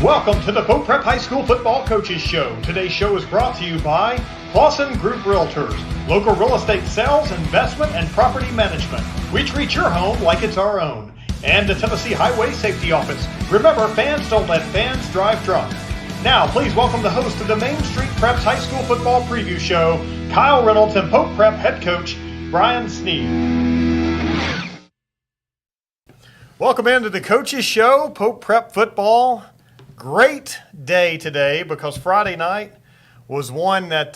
Welcome to the Pope Prep High School Football Coaches Show. Today's show is brought to you by Clausen Group Realtors, local real estate sales, investment, and property management. We treat your home like it's our own. And the Tennessee Highway Safety Office. Remember, fans don't let fans drive drunk. Now, please welcome the host of the Main Street Preps High School Football Preview Show, Kyle Reynolds, and Pope Prep head coach, Brian Sneed. Welcome into the Coaches Show, Pope Prep Football. Great day today because Friday night was one that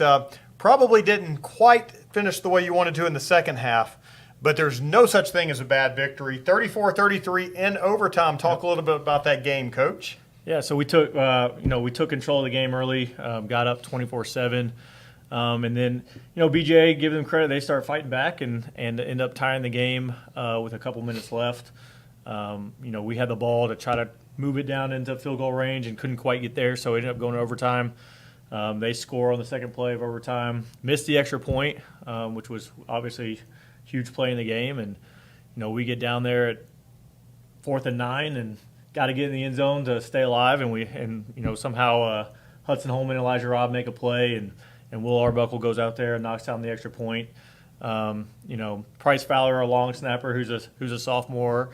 probably didn't quite finish the way you wanted to in the second half, but there's no such thing as a bad victory. 34-33 in overtime. Talk a little bit about that game, Coach. Yeah, so we took control of the game early, got up 24-7, and then BJ, give them credit, they start fighting back and end up tying the game with a couple minutes left. We had the ball to try to move it down into field goal range and couldn't quite get there, so we ended up going to overtime. They score on the second play of overtime, missed the extra point, which was obviously a huge play in the game, and we get down there at 4th and 9 and got to get in the end zone to stay alive, and somehow Hudson Holman and Elijah Robb make a play, and Will Arbuckle goes out there and knocks down the extra point. Price Fowler, a long snapper, who's a sophomore.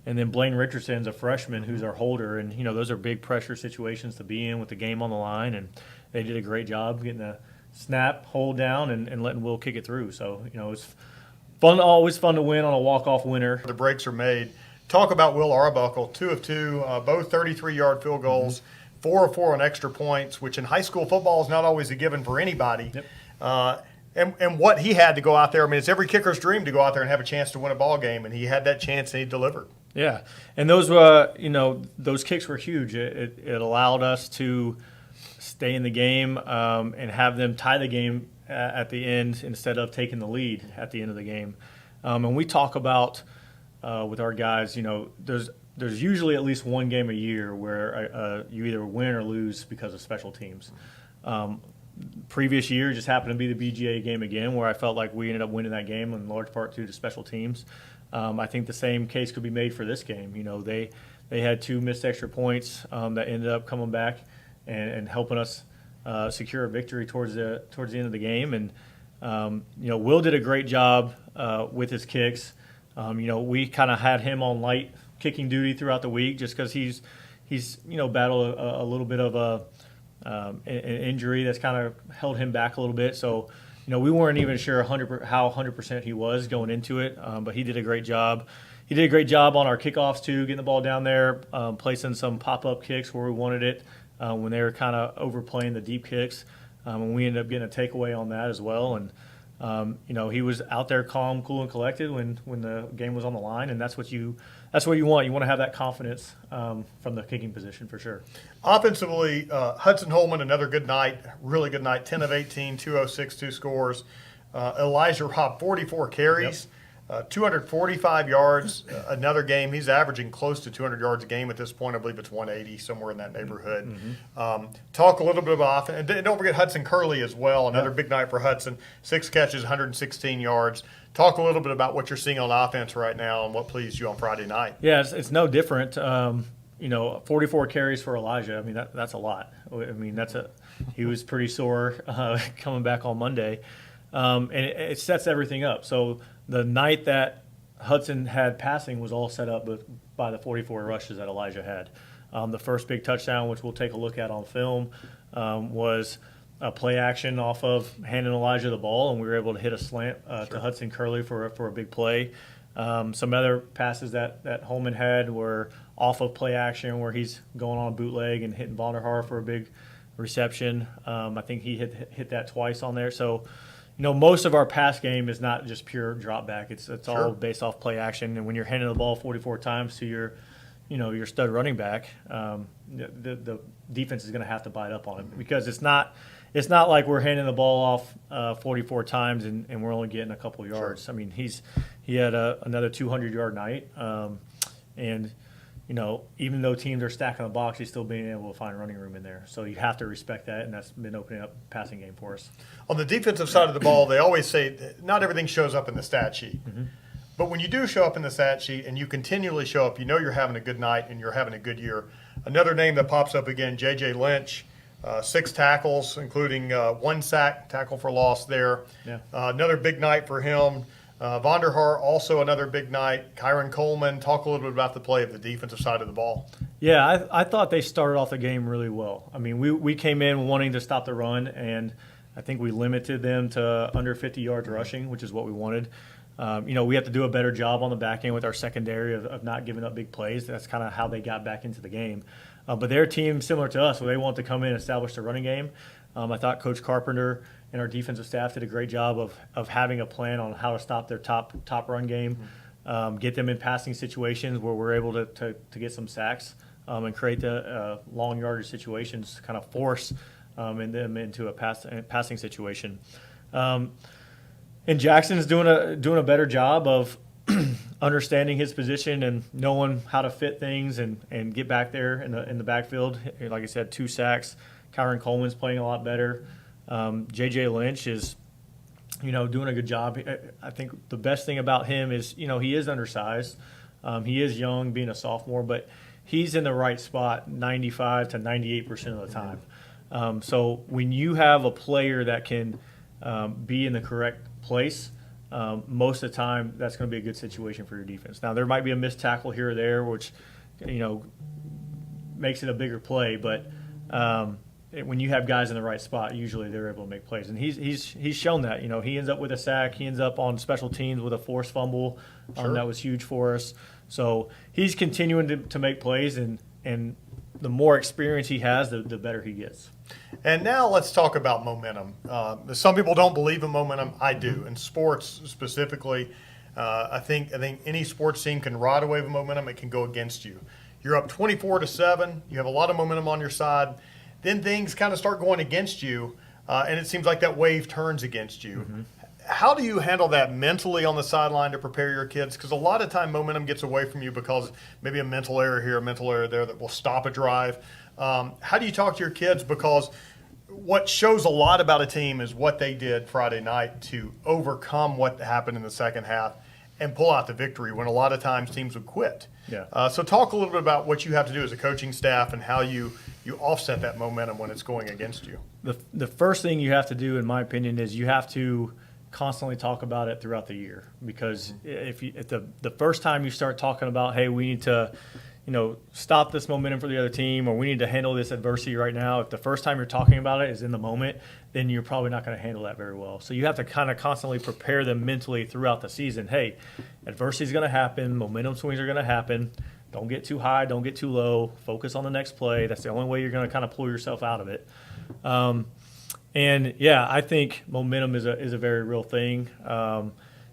And then Blaine Richardson's a freshman who's our holder. And, those are big pressure situations to be in with the game on the line. And they did a great job getting a snap, hold down, and letting Will kick it through. So, it's always fun to win on a walk-off winner. The breaks are made. Talk about Will Arbuckle, 2 of 2, both 33-yard field goals, 4 of 4 on extra points, which in high school football is not always a given for anybody. Yep. And what he had to go out there, it's every kicker's dream to go out there and have a chance to win a ball game, and he had that chance and he delivered. Yeah, and those kicks were huge. It allowed us to stay in the game and have them tie the game at the end instead of taking the lead at the end of the game. And we talk about with our guys, there's usually at least one game a year where you either win or lose because of special teams. Previous year just happened to be the BGA game again, where I felt like we ended up winning that game in large part due to special teams. I think the same case could be made for this game. They had 2 missed extra points that ended up coming back and helping us secure a victory towards the end of the game. And Will did a great job with his kicks. We kind of had him on light kicking duty throughout the week just because he's battled a little bit of an injury that's kind of held him back a little bit. So. We weren't even sure how 100% he was going into it, but he did a great job. He did a great job on our kickoffs, too, getting the ball down there, placing some pop-up kicks where we wanted it when they were kind of overplaying the deep kicks. And we ended up getting a takeaway on that as well. And, he was out there calm, cool, and collected when the game was on the line, and that's what you want. You want to have that confidence from the kicking position for sure. Offensively, Hudson Holman, another good night, really good night, 10 of 18, 206, 2 scores. Elijah Robb, 44 carries, 245 yards, another game. He's averaging close to 200 yards a game at this point. I believe it's 180, somewhere in that neighborhood. Talk a little bit about offense. And don't forget Hudson Curley as well, another big night for Hudson, 6 catches, 116 yards. Talk a little bit about what you're seeing on offense right now and what pleased you on Friday night. Yeah, it's no different. 44 carries for Elijah. That's a lot. He was pretty sore coming back on Monday, and it sets everything up. So the night that Hudson had passing was all set up by the 44 rushes that Elijah had. The first big touchdown, which we'll take a look at on film, was a play action off of handing Elijah the ball, and we were able to hit a slant to Hudson Curley for a big play. Some other passes that Holman had were off of play action where he's going on a bootleg and hitting Vonderhaar for a big reception. I think he hit that twice on there. So, most of our pass game is not just pure drop back. It's all based off play action. And when you're handing the ball 44 times to your stud running back, the defense is going to have to bite up on it because it's not like we're handing the ball off 44 times and we're only getting a couple yards. Sure. He had another 200-yard night, and even though teams are stacking the box, he's still being able to find running room in there. So you have to respect that, and that's been opening up the passing game for us. On the defensive side of the ball, they always say not everything shows up in the stat sheet. But when you do show up in the stat sheet and you continually show up, you're having a good night and you're having a good year. Another name that pops up again, J.J. Lynch, 6 tackles, including 1 sack, tackle for loss there. Yeah. Another big night for him. Vonderhaar, also another big night. Kyron Coleman, talk a little bit about the play of the defensive side of the ball. Yeah, I thought they started off the game really well. I mean, we came in wanting to stop the run, and I think we limited them to under 50 yards rushing, which is what we wanted. We have to do a better job on the back end with our secondary of not giving up big plays. That's kind of how they got back into the game. But their team, similar to us, where they want to come in and establish the running game. I thought Coach Carpenter and our defensive staff did a great job of having a plan on how to stop their top run game, get them in passing situations where we're able to get some sacks and create the long yardage situations to kind of force them into a passing situation. And Jackson is doing a better job of understanding his position and knowing how to fit things and get back there in the backfield. Like I said, 2 sacks. Kyron Coleman's playing a lot better. J.J. Lynch is, doing a good job. I think the best thing about him is, he is undersized. He is young, being a sophomore, but he's in the right spot 95 to 98% of the time. So when you have a player that can be in the correct place, most of the time that's going to be a good situation for your defense. Now, there might be a missed tackle here or there, which, makes it a bigger play, but when you have guys in the right spot, usually they're able to make plays. And he's shown that. He ends up with a sack. He ends up on special teams with a forced fumble. Sure. That was huge for us. So he's continuing to make plays, and the more experience he has, the better he gets. And now let's talk about momentum. Some people don't believe in momentum. I do. In sports specifically, I think any sports team can ride away with momentum. It can go against you. You're up 24-7. You have a lot of momentum on your side. Then things kind of start going against you, and it seems like that wave turns against you. Mm-hmm. How do you handle that mentally on the sideline to prepare your kids? Because a lot of time momentum gets away from you because maybe a mental error here, a mental error there that will stop a drive. How do you talk to your kids? Because what shows a lot about a team is what they did Friday night to overcome what happened in the second half and pull out the victory when a lot of times teams would quit. Yeah. So talk a little bit about what you have to do as a coaching staff and how you offset that momentum when it's going against you. The first thing you have to do, in my opinion, is you have to constantly talk about it throughout the year, because if the first time you start talking about, hey, we need to stop this momentum for the other team, or we need to handle this adversity right now, if the first time you're talking about it is in the moment, then you're probably not going to handle that very well. So you have to kind of constantly prepare them mentally throughout the season. Hey, adversity is going to happen, momentum swings are going to happen. Don't get too high, don't get too low. Focus on the next play. That's the only way you're going to kind of pull yourself out of it. And yeah, I think momentum is a very real thing,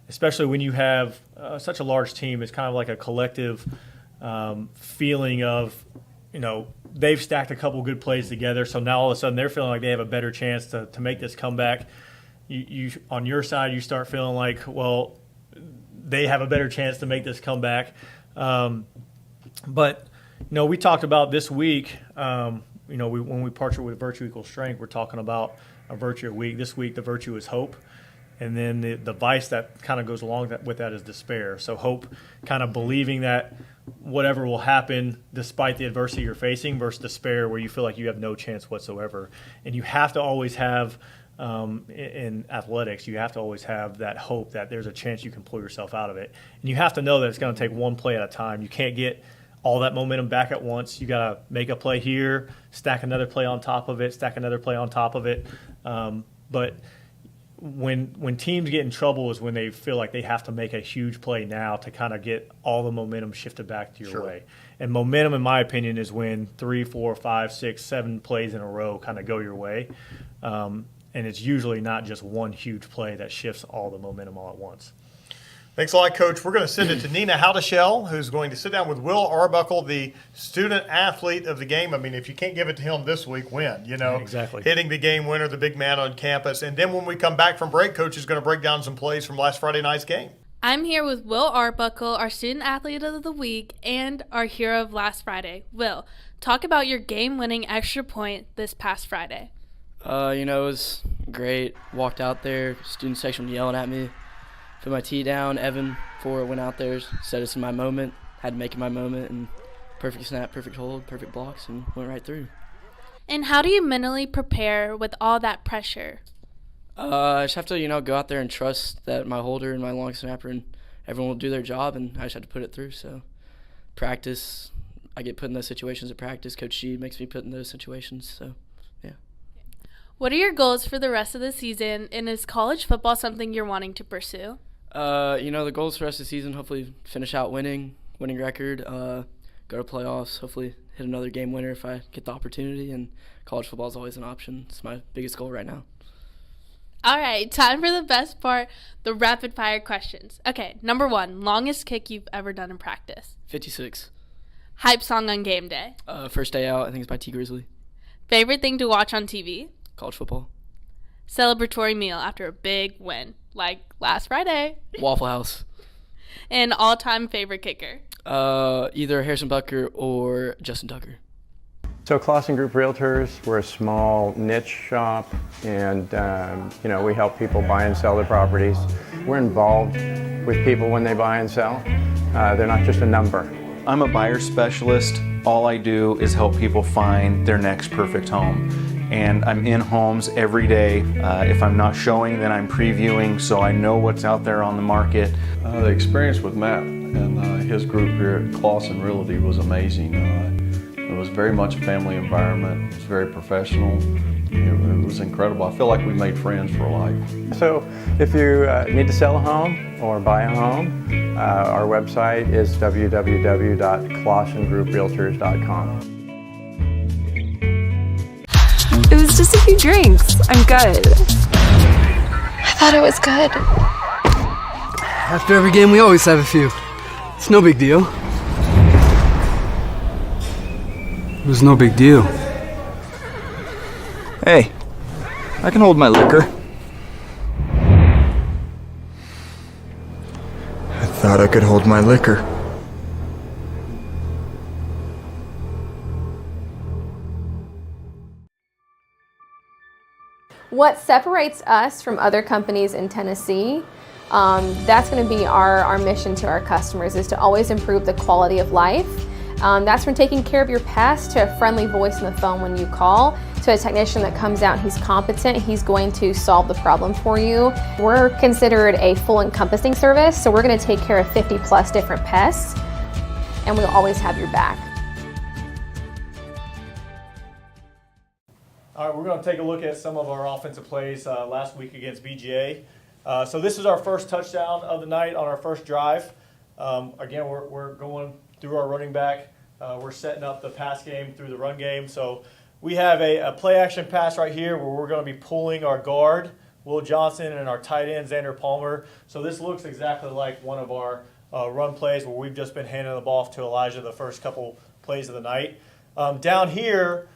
especially when you have such a large team. It's kind of like a collective feeling of, they've stacked a couple good plays together, so now all of a sudden they're feeling like they have a better chance to make this comeback. You on your side, you start feeling like, well, they have a better chance to make this comeback. But we talked about this week. When we partner with Virtue Equals Strength, we're talking about a virtue a week. This week, the virtue is hope. And then the vice that kind of goes along with that is despair. So hope, kind of believing that whatever will happen despite the adversity you're facing, versus despair where you feel like you have no chance whatsoever. And you have to always have, in athletics, you have to always have that hope that there's a chance you can pull yourself out of it. And you have to know that it's going to take one play at a time. You can't get all that momentum back at once. You got to make a play here, stack another play on top of it, stack another play on top of it. But when teams get in trouble is when they feel like they have to make a huge play now to kind of get all the momentum shifted back to your Sure. way. And momentum, in my opinion, is when 3, 4, 5, 6, 7 plays in a row kind of go your way. And it's usually not just one huge play that shifts all the momentum all at once. Thanks a lot, Coach. We're going to send it to Nina Haldeshell, who's going to sit down with Will Arbuckle, the student-athlete of the game. I mean, if you can't give it to him this week, when? Exactly. Hitting the game winner, the big man on campus. And then when we come back from break, Coach is going to break down some plays from last Friday night's game. I'm here with Will Arbuckle, our student-athlete of the week, and our hero of last Friday. Will, talk about your game-winning extra point this past Friday. It was great. Walked out there, student section yelling at me. Put my tee down. Evan, before I went out there, said it's in my moment. Had to make it my moment, and perfect snap, perfect hold, perfect blocks, and went right through. And how do you mentally prepare with all that pressure? I just have to, go out there and trust that my holder and my long snapper and everyone will do their job, and I just have to put it through. So practice, I get put in those situations at practice. Coach G makes me put in those situations. So, yeah. What are your goals for the rest of the season, and is college football something you're wanting to pursue? The goals for the rest of the season, hopefully finish out winning record, go to playoffs, hopefully hit another game winner if I get the opportunity, and college football is always an option. It's my biggest goal right now. All right, time for the best part, the rapid fire questions. Okay, number 1, longest kick you've ever done in practice. 56. Hype song on game day. First Day Out, I think it's by T Grizzly. Favorite thing to watch on TV. College football. Celebratory meal after a big win, like last Friday. Waffle House. And all-time favorite kicker. Either Harrison Bucker or Justin Tucker. So Clausen Group Realtors, we're a small niche shop, and we help people buy and sell their properties. We're involved with people when they buy and sell. They're not just a number. I'm a buyer specialist. All I do is help people find their next perfect home. And I'm in homes every day. If I'm not showing, then I'm previewing, so I know what's out there on the market. The experience with Matt and his group here at Clausen Realty was amazing. It was very much a family environment. It was very professional. It was incredible. I feel like we made friends for life. So if you need to sell a home or buy a home, our website is www.clausengrouprealtors.com. It was just a few drinks. I'm good. I thought it was good. After every game, we always have a few. It's no big deal. It was no big deal. Hey, I can hold my liquor. I thought I could hold my liquor. What separates us from other companies in Tennessee, that's going to be our mission to our customers, is to always improve the quality of life. That's from taking care of your pest to a friendly voice on the phone when you call, to a technician that comes out and he's competent, he's going to solve the problem for you. We're considered a full encompassing service, so we're going to take care of 50 plus different pests, and we'll always have your back. All right, we're going to take a look at some of our offensive plays last week against BGA. So this is our first touchdown of the night on our first drive. Again, we're going through our running back. We're setting up the pass game through the run game. So we have a play-action pass right here where we're going to be pulling our guard, Will Johnson, and our tight end, Xander Palmer. So this looks exactly like one of our run plays where we've just been handing the ball off to Elijah the first couple plays of the night. Down here,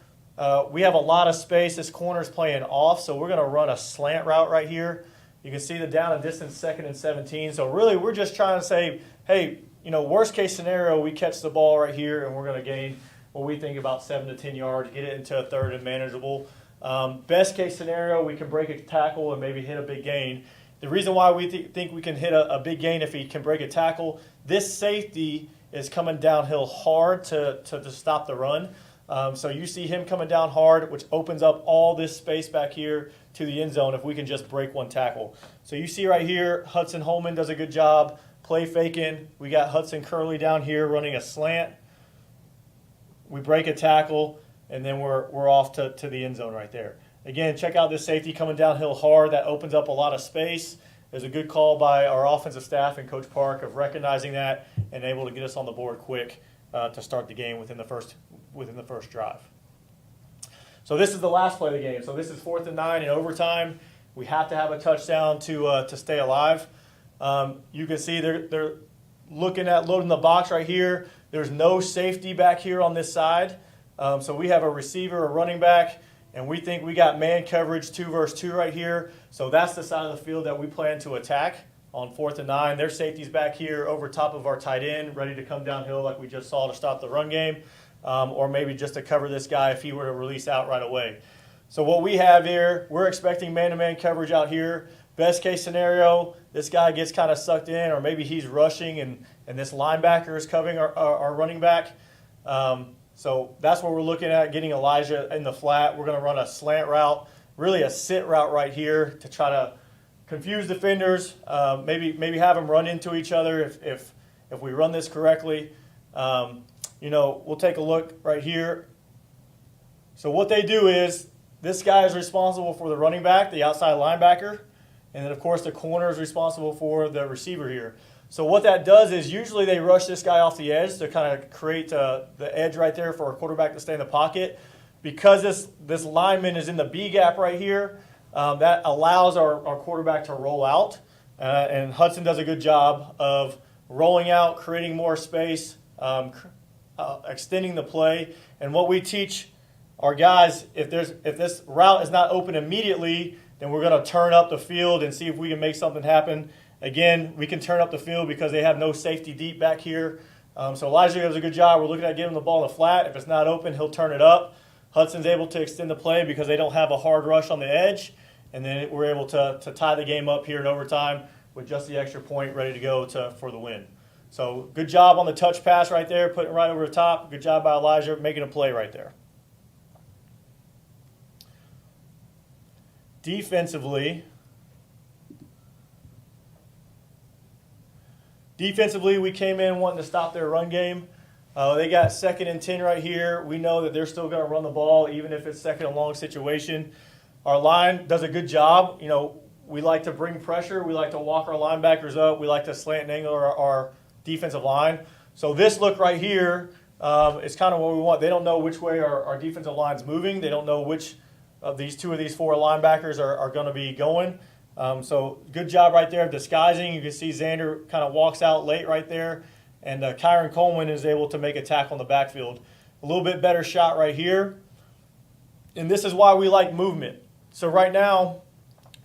we have a lot of space. This corner's playing off, so we're going to run a slant route right here. You can see the down and distance, 2nd and 17. So really, we're just trying to say, hey, worst case scenario, we catch the ball right here, and we're going to gain what we think about 7 to 10 yards, get it into a 3rd and manageable. Best case scenario, we can break a tackle and maybe hit a big gain. The reason why we think we can hit a big gain if he can break a tackle, this safety is coming downhill hard to stop the run. So you see him coming down hard, which opens up all this space back here to the end zone if we can just break one tackle. So you see right here, Hudson Holman does a good job play faking. We got Hudson Curley down here running a slant. We break a tackle, and then we're off to the end zone right there. Again, check out this safety coming downhill hard. That opens up a lot of space. There's a good call by our offensive staff and Coach Park of recognizing that and able to get us on the board quick to start the game within the first drive. So this is the last play of the game. So this is 4th and 9 in overtime. We have to have a touchdown to stay alive. You can see they're looking at loading the box right here. There's no safety back here on this side. So we have a receiver, a running back, and we think we got man coverage 2 versus 2 right here. So that's the side of the field that we plan to attack on 4th and 9. Their safety's back here over top of our tight end, ready to come downhill like we just saw to stop the run game, or maybe just to cover this guy if he were to release out right away. So what we have here, we're expecting man-to-man coverage out here. Best case scenario, this guy gets kind of sucked in, or maybe he's rushing and this linebacker is covering our running back. So that's what we're looking at, getting Elijah in the flat. We're going to run a slant route, really a sit route right here to try to confuse defenders, maybe have them run into each other if we run this correctly. We'll take a look right here. So what they do is this guy is responsible for the running back, the outside linebacker, and then, of course, the corner is responsible for the receiver here. So what that does is usually they rush this guy off the edge to kind of create the edge right there for a quarterback to stay in the pocket. Because this lineman is in the B gap right here, that allows our quarterback to roll out. And Hudson does a good job of rolling out, creating more space, extending the play. And what we teach our guys, if this route is not open immediately, then we're going to turn up the field and see if we can make something happen. Again, we can turn up the field because they have no safety deep back here. So Elijah does a good job. We're looking at giving the ball in the flat. If it's not open, he'll turn it up. Hudson's able to extend the play because they don't have a hard rush on the edge. And then we're able to tie the game up here in overtime with just the extra point ready to go for the win. So good job on the touch pass right there, putting it right over the top. Good job by Elijah making a play right there. Defensively, we came in wanting to stop their run game. They got 2nd and 10 right here. We know that they're still going to run the ball even if it's 2nd and long situation. Our line does a good job. We like to bring pressure. We like to walk our linebackers up. We like to slant and angle our defensive line. So this look right here is kind of what we want. They don't know which way our defensive line's moving. They don't know which of these 4 linebackers are going to be going. So good job right there of disguising. You can see Xander kind of walks out late right there. And Kyron Coleman is able to make a tackle in the backfield. A little bit better shot right here. And this is why we like movement. So right now,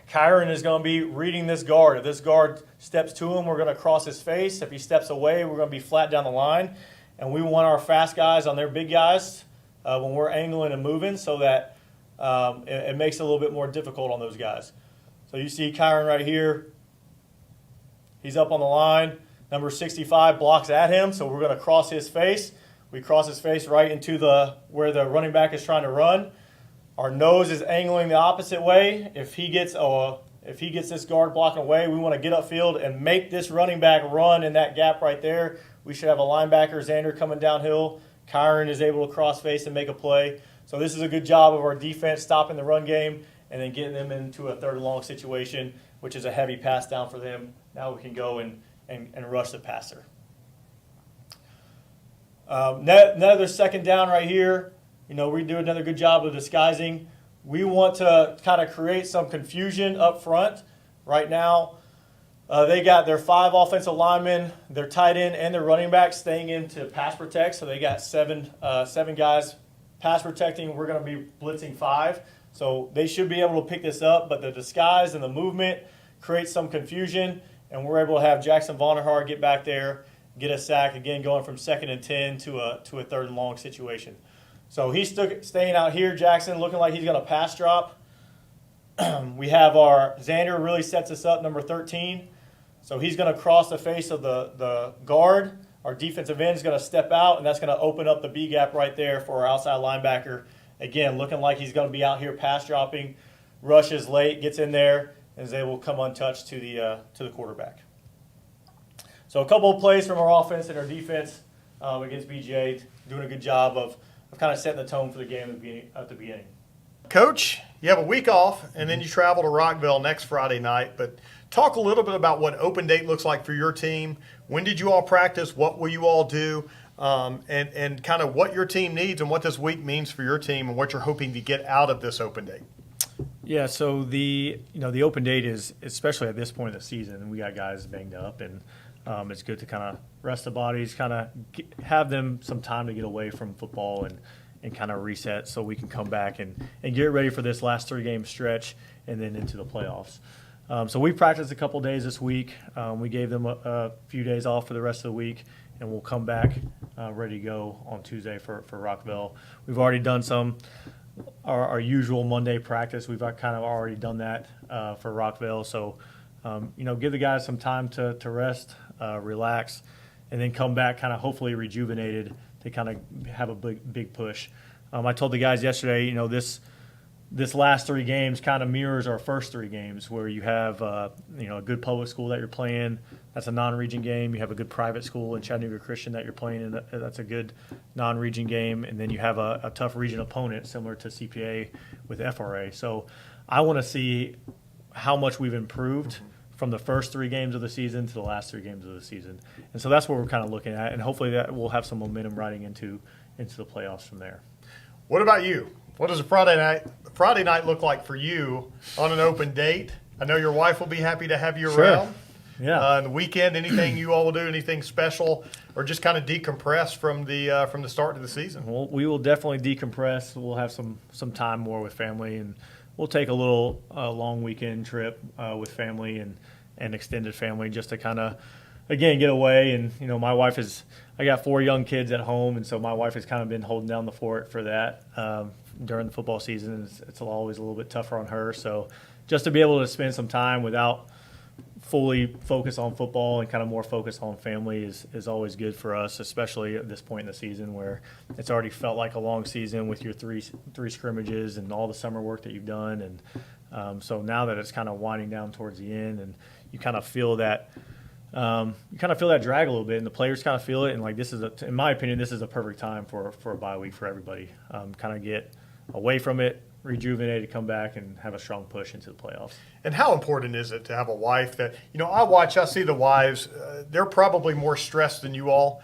Kyron is going to be reading this guard. If this guard steps to him, we're going to cross his face. If he steps away, we're going to be flat down the line. And we want our fast guys on their big guys when we're angling and moving so that it makes it a little bit more difficult on those guys. So you see Kyron right here. He's up on the line. Number 65 blocks at him, so we're going to cross his face. We cross his face right into where the running back is trying to run. Our nose is angling the opposite way. If he gets this guard blocking away, we want to get upfield and make this running back run in that gap right there. We should have a linebacker, Xander, coming downhill. Kyron is able to cross face and make a play. So this is a good job of our defense stopping the run game and then getting them into a 3rd and long situation, which is a heavy pass down for them. Now we can go and rush the passer. Another 2nd down right here. We do another good job of disguising. We want to kind of create some confusion up front. Right now, they got their 5 offensive linemen, their tight end, and their running back staying in to pass protect. So they got seven guys pass protecting. We're going to be blitzing 5. So they should be able to pick this up, but the disguise and the movement creates some confusion, and we're able to have Jackson Vonderhaar get back there, get a sack, again going from 2nd and 10 to a 3rd and long situation. So he's staying out here, Jackson, looking like he's going to pass drop. We have our Xander really sets us up, number 13. So he's going to cross the face of the guard. Our defensive end is going to step out, and that's going to open up the B gap right there for our outside linebacker. Again, looking like he's going to be out here pass dropping, rushes late, gets in there, and is able to come untouched to the quarterback. So a couple of plays from our offense and our defense against BGA, doing a good job of kind of setting the tone for the game at the beginning. Coach, you have a week off, and then you travel to Rockville next Friday night. But talk a little bit about what open date looks like for your team. When did you all practice? What will you all do? And kind of what your team needs and what this week means for your team and what you're hoping to get out of this open date. Yeah, so the open date is, especially at this point of the season, we got guys banged up, and it's good to kind of rest the bodies, kind of have them some time to get away from football and kind of reset so we can come back and get ready for this last 3-game stretch and then into the playoffs. So we practiced a couple days this week. We gave them a few days off for the rest of the week, and we'll come back ready to go on Tuesday for Rockville. We've already done our usual Monday practice. We've kind of already done that for Rockville. So, give the guys some time to rest, relax, and then come back kind of hopefully rejuvenated kind of have a big push. I told the guys yesterday, this last 3 games kind of mirrors our first 3 games, where you have a good public school that you're playing. That's a non-region game. You have a good private school in Chattanooga Christian that you're playing in. That's a good non-region game. And then you have a tough region opponent similar to CPA with FRA. So I want to see how much we've improved from the first 3 games of the season to the last 3 games of the season. And so that's what we're kind of looking at. And hopefully that we'll have some momentum riding into the playoffs from there. What about you? What does a Friday night look like for you on an open date? I know your wife will be happy to have you around. Yeah. On the weekend, anything you all will do, anything special, or just kind of decompress from the start of the season? Well, we will definitely decompress. We'll have some time more with family, and we'll take a little long weekend trip with family and extended family just to kind of, again, get away. And, my wife I got 4 young kids at home, and so my wife has kind of been holding down the fort for that during the football season. It's always a little bit tougher on her. So just to be able to spend some time without fully focus on football and kind of more focus on family is always good for us, especially at this point in the season where it's already felt like a long season with your three scrimmages and all the summer work that you've done. And so now that it's kind of winding down towards the end, and you kind of feel that drag a little bit, and the players kind of feel it. And like in my opinion, this is a perfect time for a bye week for everybody. Kind of get away from it, rejuvenated, come back and have a strong push into the playoffs. And how important is it to have a wife that, I see the wives, they're probably more stressed than you all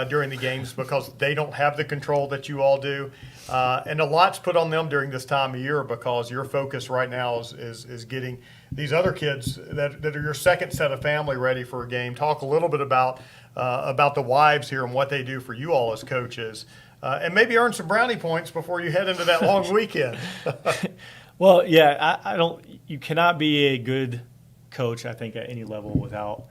during the games because they don't have the control that you all do. And a lot's put on them during this time of year because your focus right now is getting these other kids that are your second set of family ready for a game. Talk a little bit about the wives here and what they do for you all as coaches. And maybe earn some brownie points before you head into that long weekend. Well, yeah, you cannot be a good coach, I think, at any level without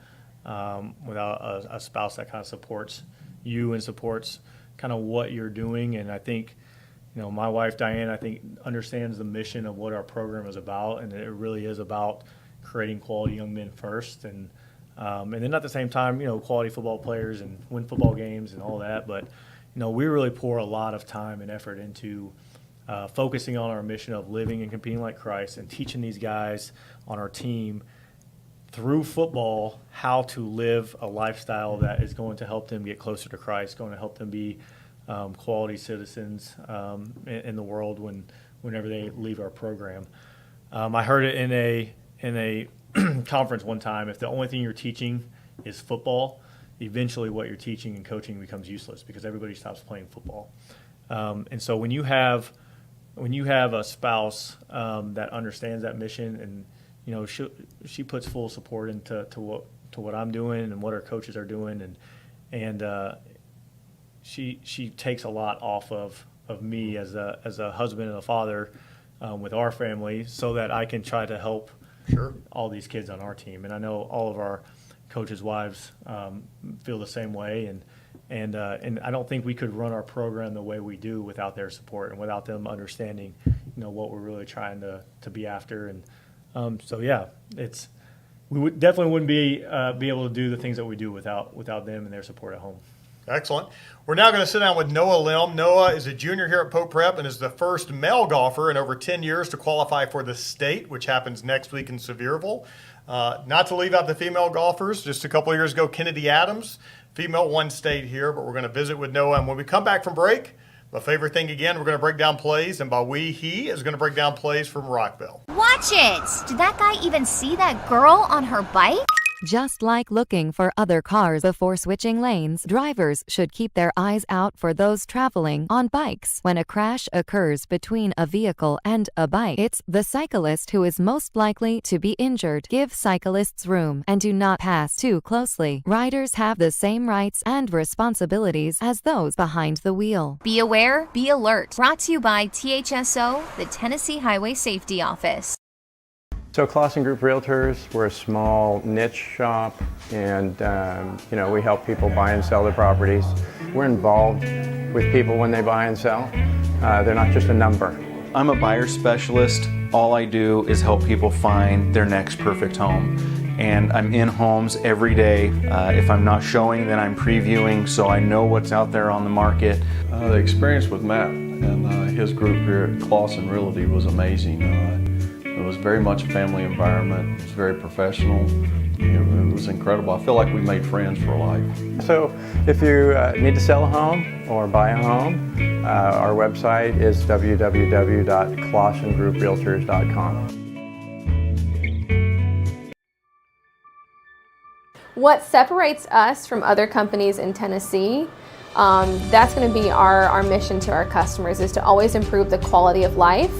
a spouse that kind of supports you and supports kind of what you're doing. And I think, my wife, Diane, I think understands the mission of what our program is about. And it really is about creating quality young men first. And then at the same time, quality football players and win football games and all that. But, we really pour a lot of time and effort into focusing on our mission of living and competing like Christ and teaching these guys on our team through football how to live a lifestyle that is going to help them get closer to Christ, going to help them be quality citizens in the world whenever they leave our program. I heard it in a conference one time. If the only thing you're teaching is football, eventually what you're teaching and coaching becomes useless because everybody stops playing football. And so when you have a spouse that understands that mission, and she puts full support into what I'm doing and what our coaches are doing, and she takes a lot off of me as a husband and a father with our family, so that I can try to help all these kids on our team. And I know all of our coaches' wives feel the same way, and I don't think we could run our program the way we do without their support and without them understanding, what we're really trying to be after. And we definitely wouldn't be able to do the things that we do without them and their support at home. Excellent. We're now going to sit down with Noah Lim. Noah is a junior here at Pope Prep and is the first male golfer in over 10 years to qualify for the state, which happens next week in Sevierville. Not to leave out the female golfers, just a couple of years ago, Kennedy Adams, female won state here, but we're going to visit with Noah. And when we come back from break, my favorite thing again, we're going to break down plays, and by we, he is going to break down plays from Rockville. Watch it! Did that guy even see that girl on her bike? Just like looking for other cars before switching lanes, drivers should keep their eyes out for those traveling on bikes. When a crash occurs between a vehicle and a bike, it's the cyclist who is most likely to be injured. Give cyclists room and do not pass too closely. Riders have the same rights and responsibilities as those behind the wheel. Be aware, be alert. Brought to you by THSO, the Tennessee Highway Safety Office. So Clausen Group Realtors, we're a small niche shop, and we help people buy and sell their properties. We're involved with people when they buy and sell. They're not just a number. I'm a buyer specialist. All I do is help people find their next perfect home. and I'm in homes every day. If I'm not showing, then I'm previewing, so I know what's out there on the market. The experience with Matt and his group here at Clausen Realty was amazing. It was very much a family environment. It was very professional. It was incredible. I feel like we made friends for life. So if you need to sell a home or buy a home, our website is www.clausengrouprealtors.com. What separates us from other companies in Tennessee, that's going to be our mission to our customers, is to always improve the quality of life.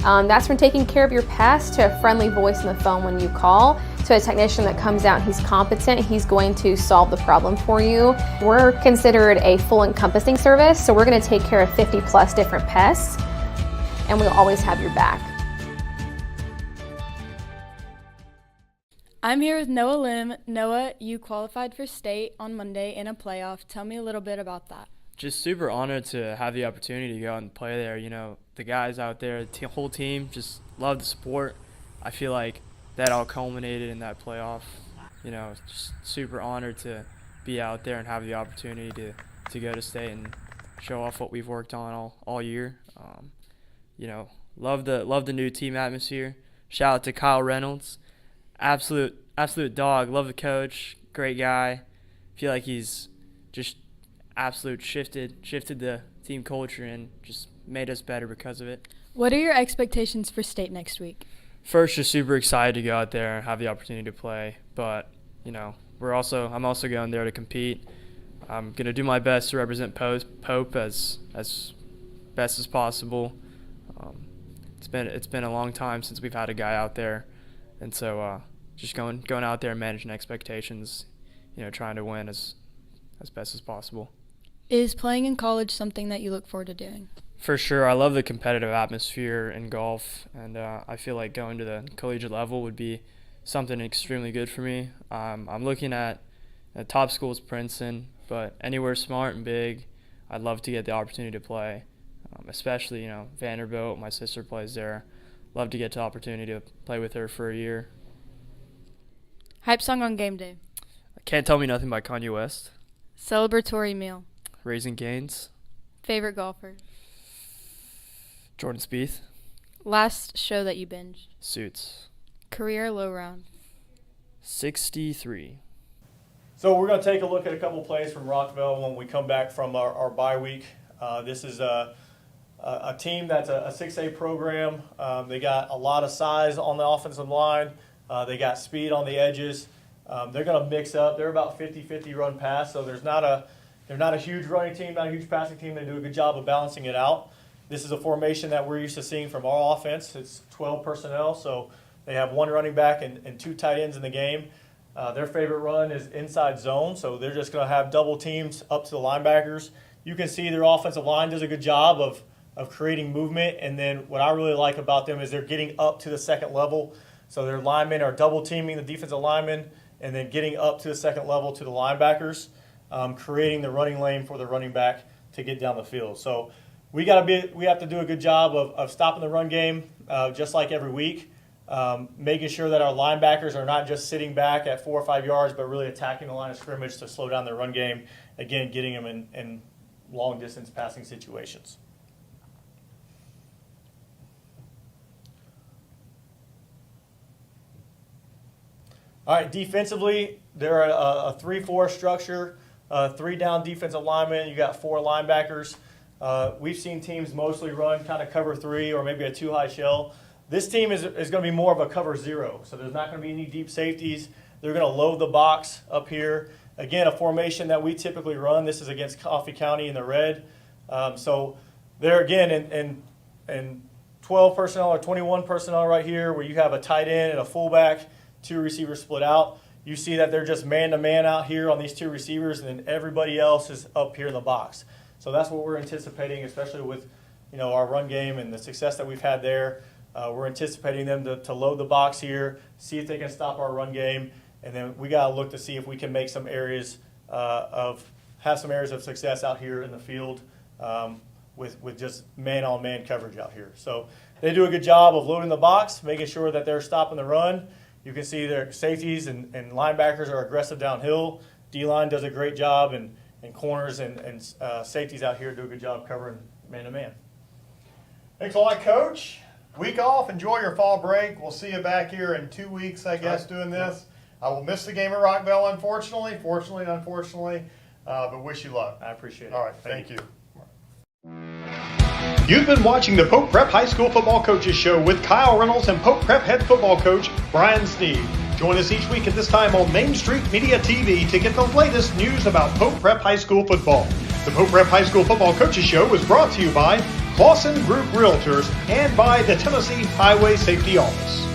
That's from taking care of your pest to a friendly voice on the phone when you call, to a technician that comes out, he's competent, he's going to solve the problem for you. We're considered a full encompassing service, so we're going to take care of 50 plus different pests, and we'll always have your back. I'm here with Noah Lim. Noah, you qualified for state on Monday in a playoff. Tell me a little bit about that. Just super honored to have the opportunity to go out and play there. The guys out there, the whole team just love the sport. I feel like that all culminated in that playoff. Just super honored to be out there and have the opportunity to go to state and show off what we've worked on all year. Love the new team atmosphere. Shout out to Kyle Reynolds. Absolute dog. Love the coach. Great guy. Feel like he's just shifted the team culture and just made us better because of it. What are your expectations for state next week? First, just super excited to go out there and have the opportunity to play. But I'm also going there to compete. I'm gonna do my best to represent Pope as best as possible. It's been a long time since we've had a guy out there, and so just going out there and managing expectations, trying to win as best as possible. Is playing in college something that you look forward to doing? For sure. I love the competitive atmosphere in golf, and I feel like going to the collegiate level would be something extremely good for me. I'm looking at the top schools, Princeton, but anywhere smart and big, I'd love to get the opportunity to play, especially, Vanderbilt. My sister plays there. Love to get the opportunity to play with her for a year. Hype song on game day. Can't Tell Me Nothing by Kanye West. Celebratory meal. Raising Cane's. Favorite golfer. Jordan Spieth. Last show that you binged. Suits. Career low round. 63. So we're going to take a look at a couple plays from Rockville when we come back from our bye week. This is a team that's a 6A program. They got a lot of size on the offensive line. They got speed on the edges. They're going to mix up. They're about 50-50 run pass, so they're not a huge running team, not a huge passing team. They do a good job of balancing it out. This is a formation that we're used to seeing from our offense. It's 12 personnel, so they have one running back and two tight ends in the game. Their favorite run is inside zone, so they're just going to have double teams up to the linebackers. You can see their offensive line does a good job of creating movement, and then what I really like about them is they're getting up to the second level. So their linemen are double teaming the defensive linemen and then getting up to the second level to the linebackers, creating the running lane for the running back to get down the field. So we have to do a good job of stopping the run game, just like every week, making sure that our linebackers are not just sitting back at 4 or 5 yards, but really attacking the line of scrimmage to slow down their run game. Again, getting them in long distance passing situations. All right, defensively, they're a 3-4 structure, 3 down defensive linemen. You got 4 linebackers. We've seen teams mostly run kind of cover 3 or maybe a 2-high shell. This team is going to be more of a cover 0, so there's not going to be any deep safeties. They're going to load the box up here. Again, a formation that we typically run. This is against Coffee County in the red. So they're, again, in 12 personnel or 21 personnel right here, where you have a tight end and a fullback, 2 receivers split out. You see that they're just man-to-man out here on these 2 receivers, and then everybody else is up here in the box. So that's what we're anticipating, especially with our run game and the success that we've had there. We're anticipating them to load the box here, see if they can stop our run game, and then we got to look to see if we can make some areas of success out here in the field with just man-on-man coverage out here. So they do a good job of loading the box, making sure that they're stopping the run. You can see their safeties and linebackers are aggressive downhill. D-line does a great job, and corners and safeties out here do a good job covering man-to-man. Thanks a lot, Coach. Week off. Enjoy your fall break. We'll see you back here in 2 weeks, I guess, doing this. I will miss the game at Rockville, unfortunately. Fortunately, unfortunately. But wish you luck. I appreciate it. All right. Thank you. You've been watching the Pope Prep High School Football Coaches Show with Kyle Reynolds and Pope Prep head football coach Brian Sneed. Join us each week at this time on Main Street Media TV to get the latest news about Pope Prep High School football. The Pope Prep High School Football Coaches Show is brought to you by Clausen Group Realtors and by the Tennessee Highway Safety Office.